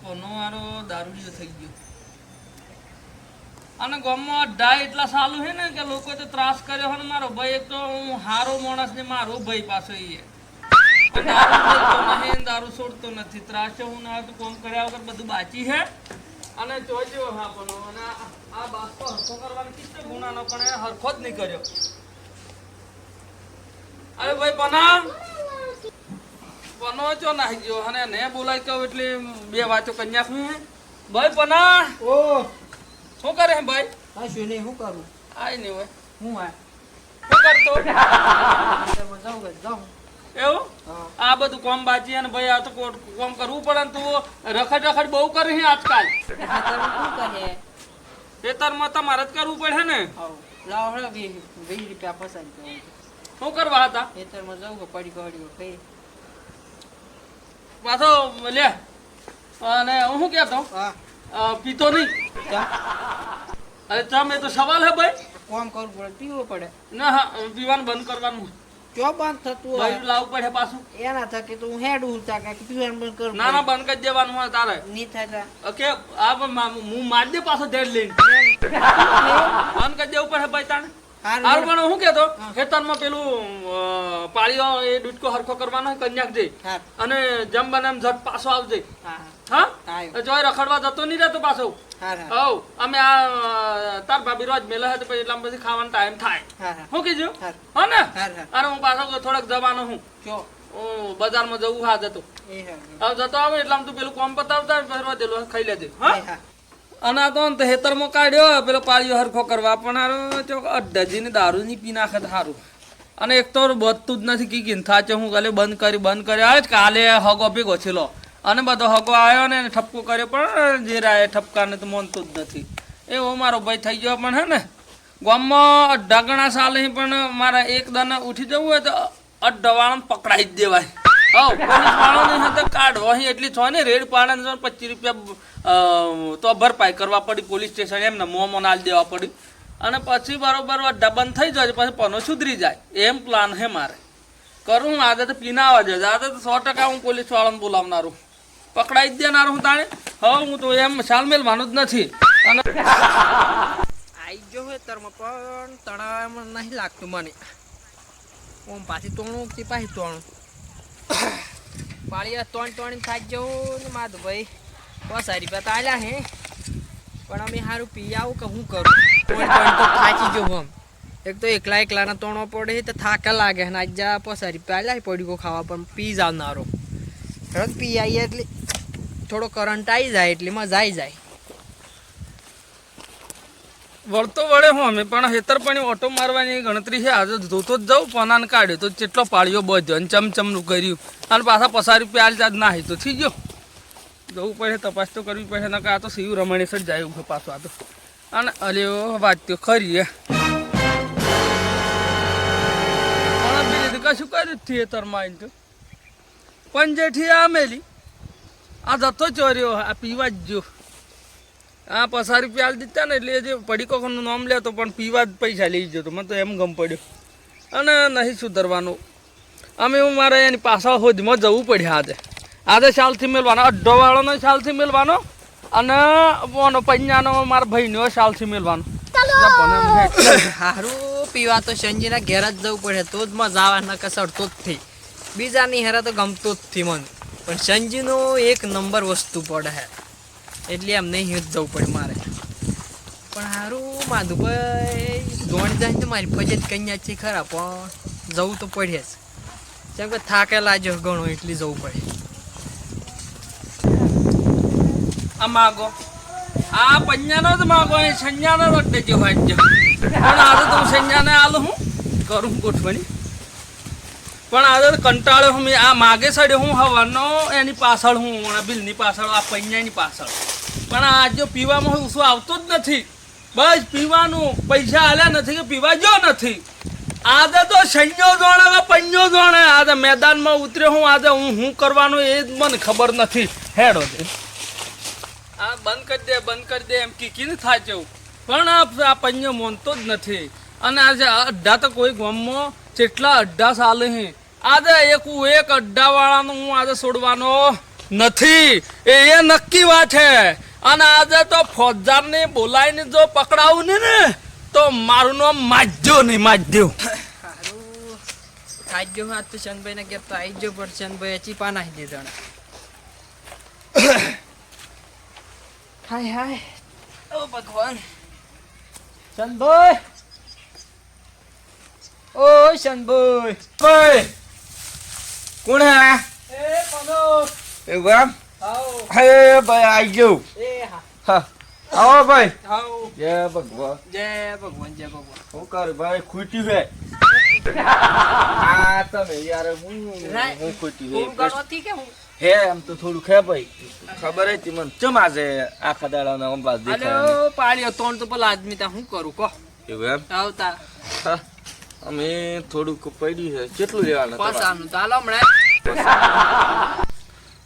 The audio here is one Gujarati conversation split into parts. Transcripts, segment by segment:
પનો વાળો દારૂડિયો થઈ ગયો અને ગામમાં અઢા એટલા સાલું છે ને કે લોકો તો ત્રાસ કર્યો હોય ને મારો ભાઈ એક તો હું હારો માણસ ને મારો ભાઈ પાછો દારૂ છોડતો નથી ત્રાસ હું ના તો કોમ કર્યા વગર બધું બાકી છે અને જોજો હા પનો અને આ બાસ્તો હરખો કરવાનો કિસ્સો ગુનાનો પણ એ હરખો જ નહીં કર્યો અરે ભાઈ પનો ચો નાહી ગયો અને ને બોલાય કહું એટલે બે વાતો કન્યા છું ભાઈ પના ઓ શું કરે હે ભાઈ આ શું નહીં હું કરું આય નહીં હોય હું આ શું કરતો જાઉં એવું આ બધું કોમ બાજી અને ભાઈ આ તો કોમ કરવું પડે ને તું રખડ રખડ બહુ કરે છે આજકાલ ખેતરમાં તમારે જ કરવું પડે ને લાવ હળો 20 રૂપિયા પસાર કરો શું કરવા હતા ખેતરમાં જાઉં કે પડી કઈ પાછો લે અને હું શું કહેતો હા પીતો નહીં અરે ચમ એ તો સવાલ હે ભાઈ કોમ કરવું પડે પીવું પડે ના હા પીવાનું બંધ કરવાનું ચો બંધ થતું ભાઈ લાવવું પડે પાછું એના થકે તો હું હેડ ઉલતા કે પીવાનું બંધ કરું ના ના બંધ કરી દેવાનું હોય તારે નહીં થાય ઓકે આ હું માર દે પાછો ધેડ લઈને બંધ કરી દેવું પડે ભાઈ તાણે હારું પણ હું કેતો ખેતરમાં પેલું પાળીઓ એ ડૂટકો હરખો કરવાનો કન્યાક જઈ અને જમ બને એમ ઝટ પાછો આવજે હા જોઈ રખડવા જતો નહીં રહેતો પાછો હવ અમે આ તાર ભાભી રોજ મેલે તો પછી એટલા પછી ખાવાનો ટાઈમ થાય શું કીધું હા ને અરે હું પાછો થોડોક જવાનો હું બજારમાં જવું હા જતો હવે જતો આવે એટલે તું પેલું કોમ પતાવતા ફેરવા દેલું ખાઈ લેજે હા અને આ તો હેતરમાં કાઢ્યો પેલો પાળીઓ હરખો કરવા પણ અડધીને દારૂ ની પી નાખે સારું અને એક તો બધતું જ નથી કી ગીંથા છે હું કાલે બંધ કરી આવે કાલે હગો ભેગો છેલો અને બધો હગો આવ્યો ને ઠપકો કર્યો પણ જે રાય ઠપકાને તો માનતું જ નથી એવો મારો ભાઈ થઈ ગયો પણ હે ને ગામમાં અડધા ગણા સાલે પણ મારા એક દાને ઉઠી જવું હોય તો અડધા વાળાને પકડાઈ જ દેવાય પોલીસ વાળો નહીં તો કાઢો અહીં એટલી છો ને રેડ પાડે 25 રૂપિયા તો ભરપાઈ કરવા પડી પોલીસ સ્ટેશન એમને મોમો નાલ દેવા પડી અને પછી બરોબર અડધા બંધ થઈ જાય પછી પનો સુધરી જાય એમ પ્લાન હે મારે કરું આજે તો પીનાવા જશે આજે તો 100% હું પોલીસ વાળાને બોલાવનારું પકડાઈ જ દેનારું હું તાણે હું તો એમ સાલ મેલવાનું જ નથી અને આઈ ગયો હોય તરમાં પણ તણાવમાં નહીં લાગતું મને ઓમ પાછી તોણું કે પાછી તોણું પાળી તોણી થાકી જવું ને માધુભાઈ બસ સારી રૂપિયા તો આલ્યા હે પણ અમે સારું પી આવું કે હું કરું તોણી તો થાકી જવું આમ એક તો એકલાના તોણો પડે તો થાક લાગે ને આજ જા 5 રૂપિયા આલ્યા પડીકો ખાવા પણ પી જાવનારો રદ પી આવીએ એટલે થોડો કરંટ આવી જાય એટલે મજા આવી જાય વળતો વળે હું અમે પણ હેતરપણી ઓટો મારવાની ગણતરી છે આજે ધોતો જ જાઉં પનાને કાઢ્યો તો જેટલો પાળ્યો બધ્યો અને ચમચમનું કર્યું અને પાછા 50 રૂપિયા આલ ચાર્જ ના તો થઈ ગયો જવું પડે તપાસ તો કરવી પડે ને આ તો શિવ રમણેશ જ જાય ઉભો પાછો આ તો અને અલ્યો વાત તો ખરી કશું કર્યું થિયેટરમાં આવીને તો પંજેઠી આ મેલી આ જતો ચોર્યો આ પીવા જ જો આ 50 રૂપિયા આલ દીધા ને એટલે જે પડીકોનું નામ લેતો પણ પીવા જ પૈસા લઈ જતો મને તો એમ ગમ પડ્યો અને નહીં સુધરવાનું અમે હું મારે એની પાછળ હોદમાં જવું પડ્યા આજે શાલથી મેળવાનો અડધો વાળાનો શાલથી મેળવાનો અને પૈયાનો મારા ભાઈનો શાલથી મેળવાનો સારું પીવા તો સંજીના ઘેર જ જવું પડે તો જ મજા આવે ન કસડતો જ થી બીજાની હેરા તો ગમતો જ થી મને પણ સંજીનો એક નંબર વસ્તુ પડે હે એટલે એમ નહીં જવું પડે મારે પણ સારું માધુભાઈ દોડ જાય તો મારી ફજત કન્યા છે ખરા પણ જવું તો પડે જ જેમ કે થાકેલા જ ઘણો એટલી જવું પડે આ માગો આ પંજાનો જ માગો એ સંજાનો જ અડ્ડે જેવો પણ આજે તો સંજાને આલું હું કરું ગોઠવણી પણ આજે કંટાળે હું આ માગે સડ્યો હું હવાનો એની પાછળ હું આ બિલની પાછળ આ પૈયાની પાછળ પણ આ જો પીવામાં ઓછું આવતો જ નથી બસ પીવાનું પૈસા આલ્યા નથી કે પીવા જો નથી આજે તો સૈન્યો જોણે પૈયો જોણે આજે મેદાનમાં ઉતર્યો હું આજે હું કરવાનું એ જ મને ખબર નથી હેડો દે આ બંધ કરી દે એમ કીકીને થાય છે પણ આ પૈયો મોનતો જ નથી અને આજે અડ્ડા તો કોઈ ગામમાં જેટલા અડ્ડા ચાલે હે આજે એક અડ્ડાવાળાનો હું આજે છોડવાનો નથી એ નક્કી વાત છે અને આજે તો ફોજદારને બોલાવીને જો પકડાવું ને તો મારું નામ માજ્યો નહીં માજ્યો સારું ખાજો હાથ તો ચંદભાઈ ને કહેતા આવી ગયો પણ ચંદભાઈ ચીપા નાખી દીધા હાય હાય ઓ ભગવાન ચંદભાઈ ઓ ચંદભાઈ ભાઈ કોણ હે એ પદો એવું એમ આવો હે ભાઈ આવી ગયો એ હા હા આવો ભાઈ આવો જય ભગવાન જય ભગવાન જય ભગવાન શું કરે ભાઈ ખૂટ્યું હે આ તમે યાર હું ખૂટ્યું પૂરું હે કરવાથી કે હું હે એમ તો થોડું ખે ભાઈ ખબર હતી મને ચમ આજે આખા દાડાના અંબાસ દેખાય અલ્યો પાડ્યો તોણ તો પેલા આદમી તા હું કરું કહો એવું એમ આવતા હા, અમે થોડુંક પડ્યું છે કેટલું લેવાનું પસાનું તો હાલો હમણાં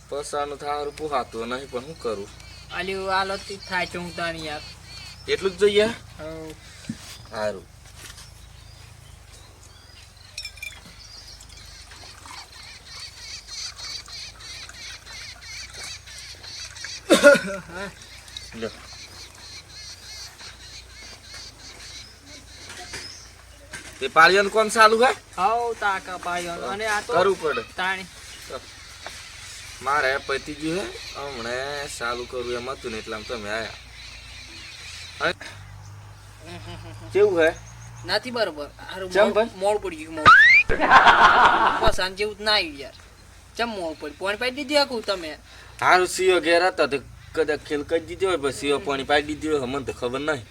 પસાનું થારું પોહાતું નહીં પણ શું કરું આલ્યું હાલો થી થાય છે હું તાણી યાર એટલું જ જોઈએ હવ. સારું લો. તે પાળિયાનું કોણ ચાલુ હે હવ તાકા પાડ્યો અને આ તો કરવું પડે તાણી મારે પતી ગયું હે હમણાં ચાલુ કરવું એમ હતું ને એટલામાં તમે આયા કેવું હે નથી બરોબર હારું ચમ ભાઈ? મોડ પડી ગયું મોડ બસ આન જેવું જ ના આવ્યું યાર ચમ મોડ પડી પોણી પાઈ દીધી આખું તમે હારું સીઓ ઘેર હતા તો કદાચ ખેલ કરી દીધી હોય પછી સીઓ પાણી પાડી દીધી હોય મને તો ખબર નહીં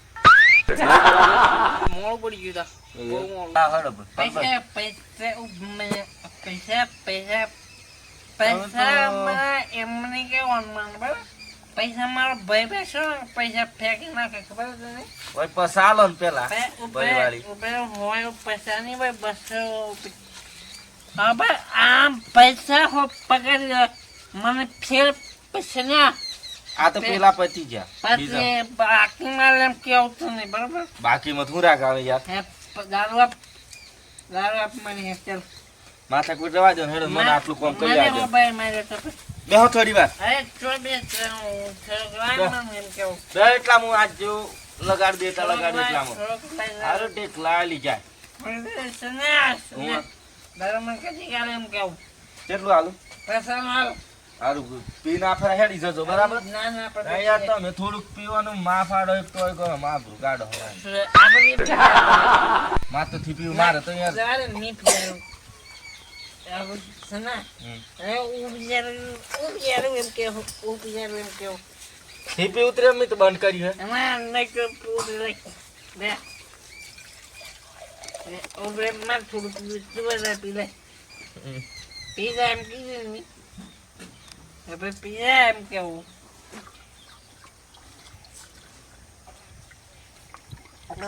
મોડ પડી ગયું તા બહુ મોડું. હા, હળો ભાઈ. પૈસા પૈસા પૈસા પૈસા પૈસા મારા એમને કેવાનું મને બરાબર પૈસા મારો ભાઈ બેસો પૈસા ફેંકી નાખે ખબર છે ને ઓય પછી આલો ને પેલા ભાઈવાળી. ઉપર હોય પૈસા નહીં ભાઈ બસો હવે આમ પૈસા હો પકડી લે. મને ફેર પૈસા ના આ તો પેલા પતી ગયા બીજા પછી બાકી મારે એમ કેવું તો નહીં બરાબર બાકીમાં શું રાખ આવે યાર હે દારૂ આપ મને હે ચાલ માથા કોઈ રવા દો ને હેડો મને આટલું કામ કરી મને આજો મોબાઈલ માર્યો તો પછી. બેહો થોડી વાર અરે ચોર બે થોડોક એમ કેવું બે એટલા હું આજ જો લગાડી દેતા લગાડી એટલામાં હારું ટેક લાલી જાય કેટલું હાલું હારું પી ના ફરે હેડી જજો બરાબર ના યાર તમે થોડુંક પીવાનું માં ફાડો એક તોય કરો માભરું ગાડો માં તો થી પીવું મારે તો યાર થી ઉતરે મેં તો બંધ કર્યું હે પીઝા એમ કીધું ને હવે પીઝા એમ કેવું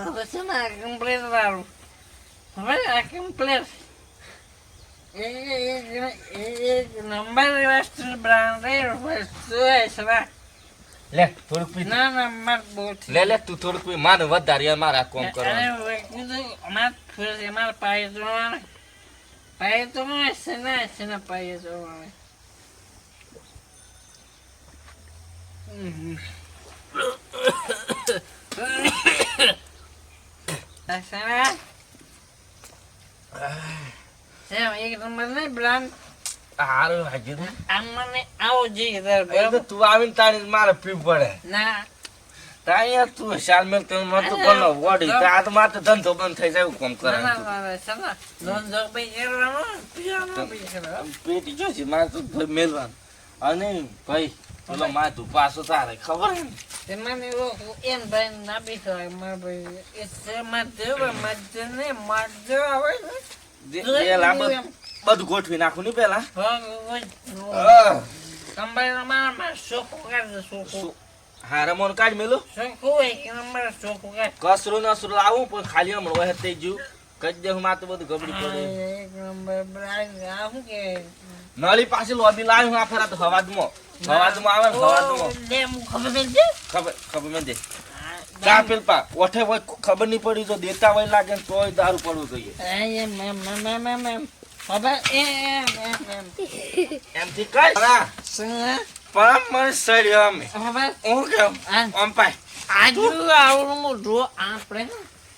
હવે છે ને આ કમ્પ્લેટ વાળું હવે આ કમ્પ્લેટ એક નંબર વેસ્ટર્ન બ્રાન્ડ વસ્તુ છે ને લે થોડુંક પી ના ના માર બહુ લે લે તું થોડુંક પી માને વધારે યાર મારે આ કામ કરવાનું અરે કીધું અમાર થોડું અમાર પાય જોવાના પાય તો છે ને પાય જોવાના એક નંબર નહીં બ્રાન્ડ હારું હાજુ ને આમને આવો જઈએ તાર એ તો બરાબર તું આવીને તારી મારે પીવું પડે ના તા યાર તું શાલ મેલ તો મત બોલો વડી તા તો મારે તો ધંધો બંધ થઈ જાય એવું કામ કરે પેટી જો છે મારે તો ભાઈ મેલવાનું અને ભાઈ પેલો માર તું પાછો તારે ખબર હે ને એમ ભાઈ ના બેસવાય મારા ભાઈ એ છે માધ્ય આવે ને પેલા બધું ગોઠવી નાખું ને પેલા હારે મોન કાઢ મેલો કસરું નસરું લાવું પણ ખાલી હમણાં વહેત થઈ ગયું કઈ દે મારે તો બધું ગબડી પડે નળી પાસે લોબી લાવી હું આ ફેરા તો હવાદમાં આવે ને હવાદમાં ખબર મેં દે ચા પેલપા ઓઠે હોય ખબર નહીં પડી જો દેતા હોય લાગે ને તોય દારૂ પડવું જોઈએ એમથી કઈ પરમ મને સડ્યો અમે હું કેમ અંપાય આજુ આવડું મોઢું આપણે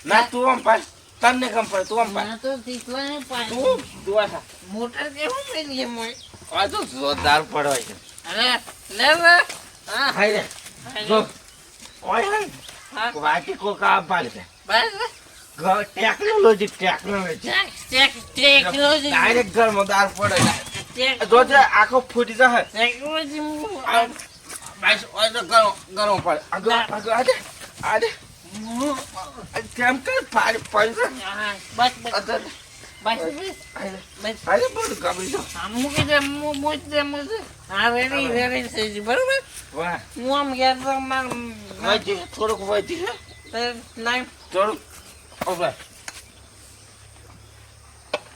ના તું અંપાય તને કેમ પડે તું અંપાય ના તો શીખવાને પાડે તું દુઆ મોટર કેવું મેલીએ મોય આ તો જોરદાર પડવાય છે અરે લે લે હા હાય રે જો ઓય હા વાટી કો કા પાડે છે બસ ટેકનોલોજી ટેકનોલોજી ડાયરેક્ટ ઘરમાં દાર પડે જોજે આખો ફૂટી જાય બસ ઓય તો ગરમ પડે આગળ આદે કેમ કર પાડી પડી બસ બસ હાય બધું ગમી જો મૂકી દે મૂકી દે હા રેડી થઈ ગઈ બરોબર વાહ હું આમ ગયા વાજી થોડુંક વાજી તો લાઈન થોડુંક ઓબે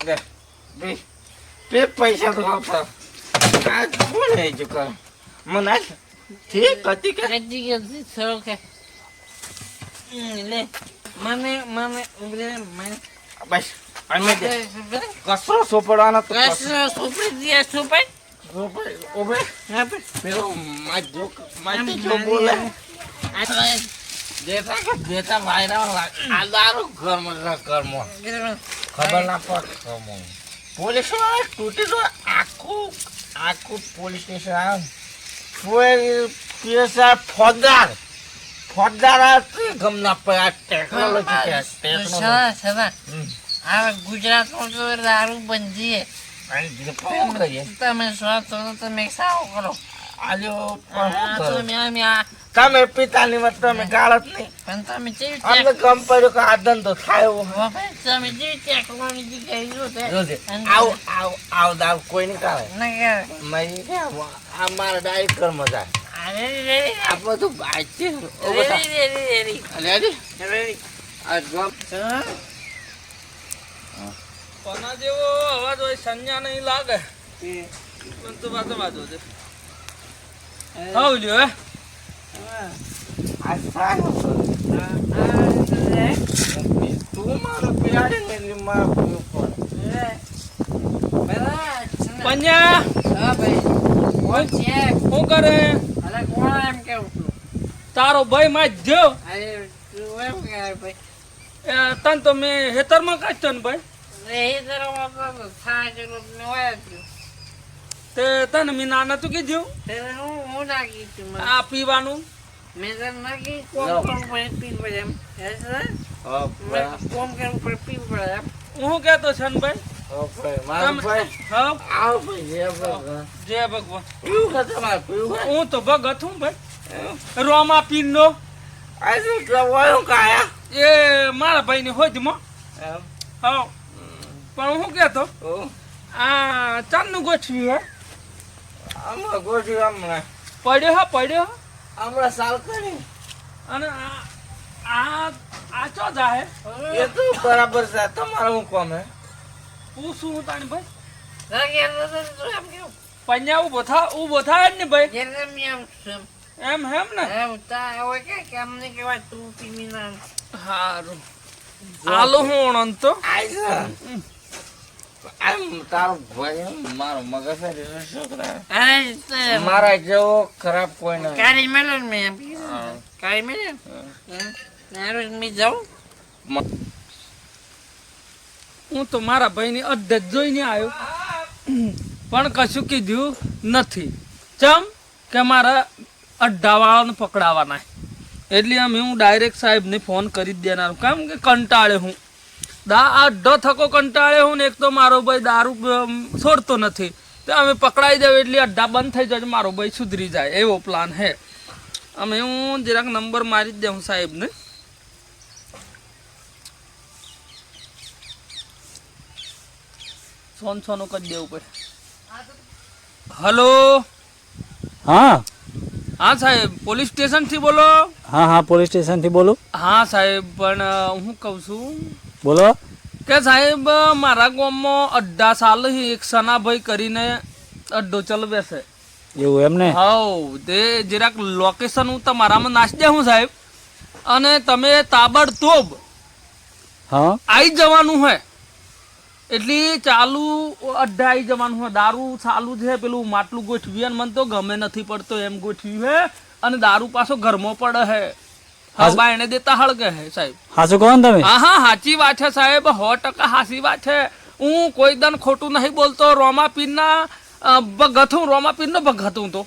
દે બે બે પૈસા તો આપા આ કોણ હે જો કર મને ઠીક હતી કે કદી કદી સરો કે લે મને બસ અમે દે કસરો સોપડવાનો તો કસરો સુપી દિયા સુપી ઓબે હા પર પેલો માજી જો બોલે દેતા વાયરા આ દારૂ ઘરમાં ખબર ના પડે પોલીસ તૂટી તો આખું પોલીસ સ્ટેશન આવ્યું ફોજદાર ગમના પડે ટેકનોલોજી સદા આ ગુજરાતમાં તો દારૂ બંધી કરીએ તમે સ્વાદ તો તમે સાવ કરો આલ્યો તમે તમે પિતાની મત તમે ગાળત નહીં પણ તમે જેવી અમને કમ પડ્યો કે આ ધંધો થાય એવો તમે જેવી ટેકનોલોજી કરી જોજે આવ દાવ કોઈ નહીં કાઢે મેં આ મારા ડાયરેક્ટ કર્મ જાય આ બધું બાઈક છે કોના જેવો અવાજ હોય સંજ્ઞા નહીં લાગે પણ તો બાજુ છે હાવ લ્યો હે આ સારું તું મારો પીરાડે ને મારો પંજા શું કરે તારો ભાઈ માં જો તન તો મેં હેતરમાં કાઢતો ને ભાઈ તે તને મેં ના નતું કીધું આ પીવાનું હું કેતો છે ને ભાઈ જય ભગવાન હું તો ભગત હું ભાઈ રોમા પીન નો એ મારા ભાઈ ની હોજમાં હા પણ હું કેતો આ ચાંદ નું ગોઠવ્યું હે પડ્યો હમણાં સાલ કરી અને આ ચો જાહે એ તો બરાબર છે તમારું હું કોમ હે પૂછું હું તાણી ભાઈ પન્યા ઉભો થાય જ ને ભાઈ એમ હેમ ને હારું આલો હું અનંત તો તારો ભાઈ મારો મગજ છોકરા મારા જેવો ખરાબ કોઈ નહીં કારી મેલો મેં કારી મેલો મેં જાઉં હું તો મારા ભાઈની અદ્ધત જોઈને આવ્યો પણ કશું કીધું નથી ચમ કે મારા અડ્ડાવાળાને પકડાવાના એટલે અમે હું ડાયરેક્ટ સાહેબને ફોન કરી જ દેનાર કેમ કે કંટાળે હું અડધો થકો કંટાળે હું ને એક તો મારો ભાઈ દારૂ છોડતો નથી તો અમે પકડાઈ જાવ એટલે અડ્ડા બંધ થઈ જાય મારો ભાઈ સુધરી જાય એવો પ્લાન હે અમે હું જરાક નંબર મારી જ દઉં સાહેબને સોનું કરી દેવું પડે હલો હા હા સાહેબ પોલીસ સ્ટેશન થી બોલો હા પોલીસ સ્ટેશન થી બોલું હા સાહેબ પણ હું કહું છું બોલો કે સાહેબ મારા ગામમાં અડ્ડા સાલ એક સનાભાઈ કરીને અડ્ડો ચલવે છે એવું એમ ને હાઉ તે જરાક લોકેશન હું તમારામાં નાખી દે હું સાહેબ અને તમે તાબડતોબ હા આવી જવાનું હે એટલે ચાલુ અઢાઈ જવાનું હોય દારૂ ચાલુ છે પેલું માટલું ગોઠવ્યું અને મને તો ગમે નથી પડતો એમ ગોઠવ્યું હે અને દારૂ પાછો ઘરમાં પડે હે હા બાયણે દેતા હળગે હે સાહેબ હાચું કહો ને તમે? હા સાચી વાત છે સાહેબ 100% સાચી વાત છે હું કોઈ દન ખોટું નહીં બોલતો રોમાપીરના રોમાપીરનો ભગત હું તો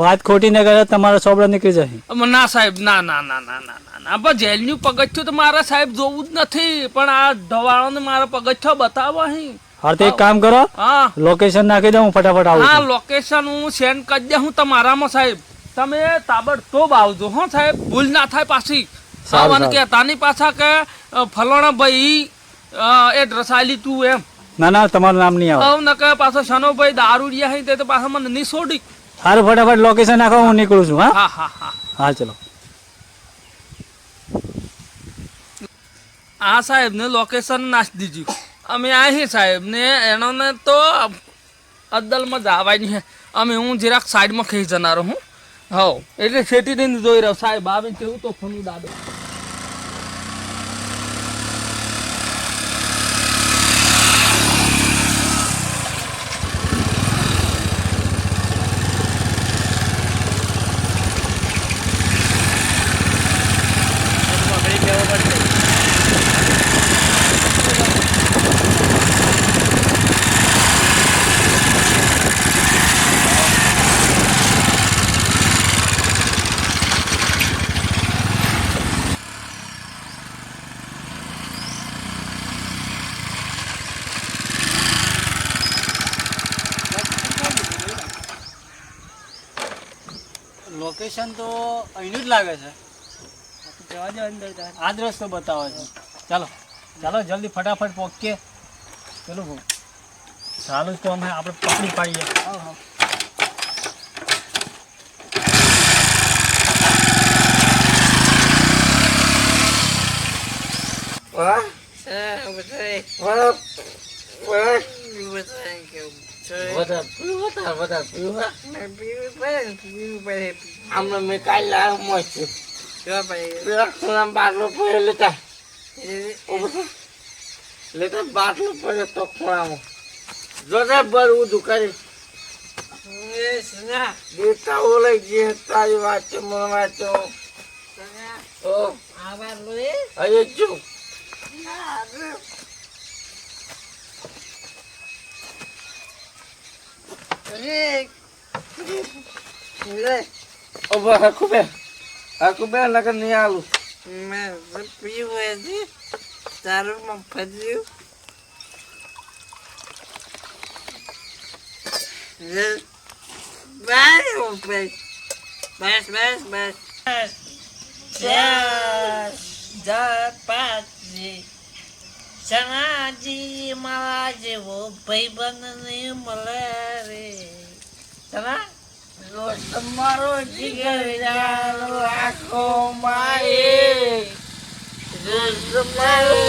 વાત ખોટી ન કરે તમારો સોબડો નીકળી જાય. ના સાહેબ ના ના ના ના ના ના ના બસ જેલનું પગથિયું તો મારે સાહેબ જોવું જ નથી પણ આ ઢવાળોને મારા પગથિયો બતાવો અહીં. હા તો એક કામ કરો, હા લોકેશન નાખી દઉં, હું ફટાફટ આવું હા છું. લોકેશન હું સેન્ડ કરી દે હું તમારામાં સાહેબ. તમે તાબડતોબ આવજો હો સાહેબ, ભૂલ ના થાય પાછી. સારું, કે તાની પાછા કે ફલાણા ભાઈ એડ્રેસ આલી તું એમ ના ના તમારું નામ નહીં આવે. ન કે પાછો શનોભાઈ દારૂડિયા હે તે તો પાછા મને નહીં છોડી. સારું ફટાફટ લોકેશન નાખો, હું નીકળું છું. હા હા હા હા હા ચલો. આ સાહેબ ને લોકેશન નાખી દીધું અમે અહીં સાહેબ ને એનો ને તો અદ્દલમાં જવાની છે. અમે હું જરાક સાઈડમાં ખઈ જનારો હું હવ એટલે છેટી દઈને જોઈ રહ્યો સાહેબ આવીને કેવું તો ફોન દાદો. લોકેશન તો અહીંનું જ લાગે છે. જવા દો અંદર, આ જ રસ્તો બતાવે છે. ચાલો ચાલો જલ્દી ફટાફટ પહોંચીએ. પેલું ચાલુ જ તો અમે આપણે પકડી પાડીએ. મેં કાલ લાવ મોચું બાટલો પડ્યો લેતા લેતા બાટલો પડ્યો તો ખૂણામાં જોતા બર ઊંધું કરી દેતા ઓલે જે તારી વાત છે મને વાંચો અરે જો હકુબે લગન નહીં આલું મેં પીવું હતી તારું ફર્યું બસ બસ બસ સનાજી મારા જેવો ભાઈબંધ નહીં મળે રે સના તમારો જીગર આખો માએ તમારો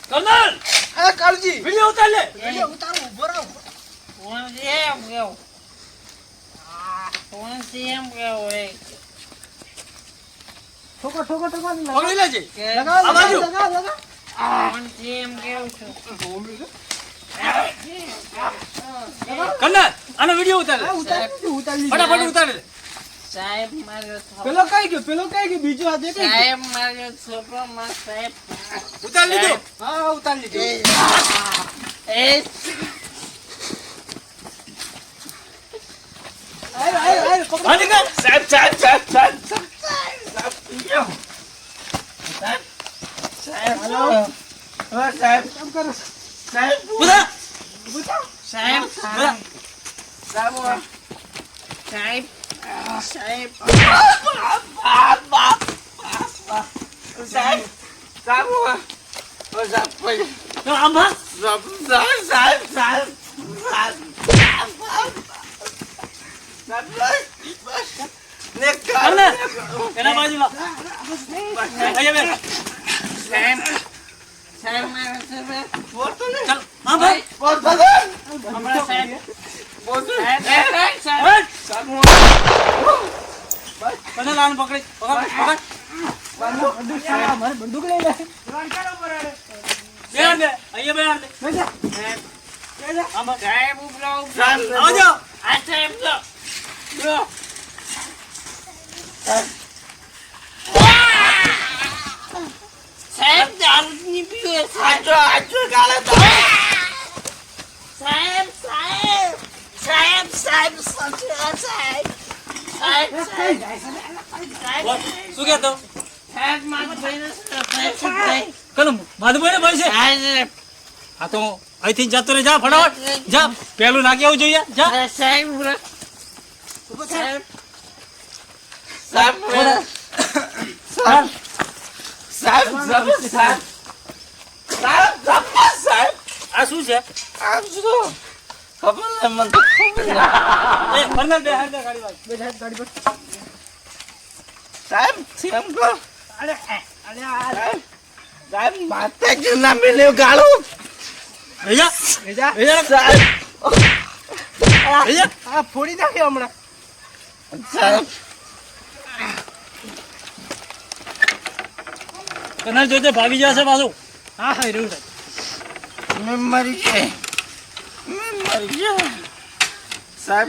કર્નલ અરે કાળજી વિડિયો ઉતાર લે. વિડિયો ઉતારો, ઉભો રહો. કોણ છે એમ કેવું કોણ છે એમ કેવું રે ઠોકો ઠોકો ઠોકો પકડી લેજે. લગાવ આ બાજુ. લગાવ લગાવ. કોણ છે એમ કેવું છું કર્નલ આનો વિડિયો ઉતાર લે. ઉતારી ફટાફટ ઉતાર લે. સાહેબ માર્યો પેલો કઈ ગયો બીજો હાથે કઈ ગયો? સાહેબ માર્યો છોકરો માં સાહેબ ઉતાર લીધો. હા ઉતાર લીધો. એ આય પકડો. હા નીકળ. સાહેબ સાહેબ સાહેબ સાહેબ સાહેબ પીયો સાહેબ હેલો. સાહેબ કેમ કરો? સાહેબ ઉતાર. સાહેબ ઉતાર. સાહેબ સાહેબ સાહેબ સાહેબ સાહેબ સાહેબ આમ ભા. સાહેબ સાહેબ કર્નલ એના બાજુ લા. અહીંયા બે. સાહેબ સાહેબ માર્યો છે ચાલ આમ ભાઈ. હમણાં સાહેબ બોલ. તને લાન પકડી પકડ મારે બંદૂક લઈ લે બેહાર દે અહીંયા બેહાર દે આમાં સાહેબ ઉપરો આવજો આ સાહેબ તો સાહેબ દારૂ ની પીવે આજો ગાળે તો. સાહેબ સાહેબ સાહેબ સાહેબ સાહેબ સાહેબ સાહેબ શું કહેતો સાહેબ મારો ભાઈ સાહેબ કલમ માધુભાઈ ને ભાઈ છે સાહેબ હા તો અહીંથી જતો રે જા ફટાફટ જા પેલું નાખી આવવું જોઈએ જા સાહેબ સાહેબ આ શું છે ખબર નહીં મને તો ખબર નહીં. એ ફરનાલ બેહાર દે ગાડી વાળી બેહાર ગાડી પર સાહેબ સેમ કરો. સાહેબ માતાજી ના મેલ્યો ગાળો. એજા સાહેબ આ ફોડી નાખ્યો હમણાં સાહેબ કનાર જોજે ભાગી જશે પાછું હા હા રહ્યું સાહેબ મેં મરી ગયા. સાહેબ